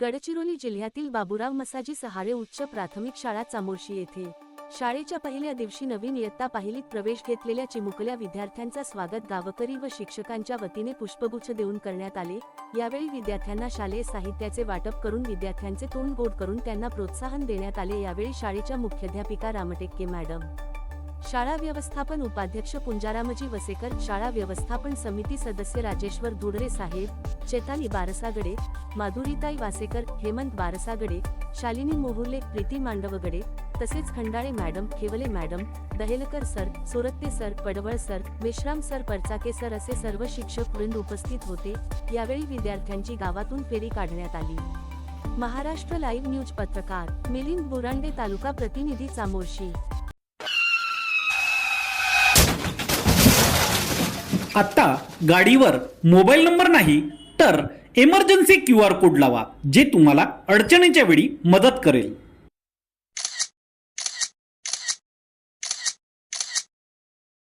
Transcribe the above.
गडचिरोली जिल्ह्यातील बाबुराव मसाजी सहारे उच्च प्राथमिक शाळा चामोर्शी येथे शाळेच्या पहिल्या दिवशी नवीन इयत्ता पहिलीत प्रवेश घेतलेल्या चिमुकल्या विद्यार्थ्यांचा स्वागत गावकरी व शिक्षकांच्या वतीने पुष्पगुच्छ देऊन करण्यात आले। यावेळी विद्यार्थ्यांना शालेय साहित्याचे वाटप करून विद्यार्थ्यांचे तोंड गोड करून त्यांना प्रोत्साहन देण्यात आले। यावेळी शाळेच्या मुख्याध्यापिका रामटेके मॅडम, शाळा व्यवस्थापन उपाध्यक्ष पुंजारामजी वसेकर, शाळा व्यवस्थापन समिती सदस्य राजेश्वर धुडरे साहेब, चेताली बारसागडे, माधुरीताई वासेकर, हेमंत बारसागडे, शालिनी मोहुर्ले, प्रीती मांडवगडे तसेच Khandale madam, Khewale madam, Dahelkar sir, Soratte sir, Padwal sir, Meshram sir, Parchake sir असे सर्व शिक्षक वृंद उपस्थित होते। यावेळी विद्यार्थ्यांची गावातून फेरी काढण्यात आली। महाराष्ट्र लाईव्ह न्यूज पत्रकार मिलिंद बुरांडे, तालुका प्रतिनिधी चामोर्शी। आता गाडीवर मोबाईल नंबर नाही तर इमर्जन्सी QR कोड लावा, जे तुम्हाला अडचणीच्या वेळी मदत करेल।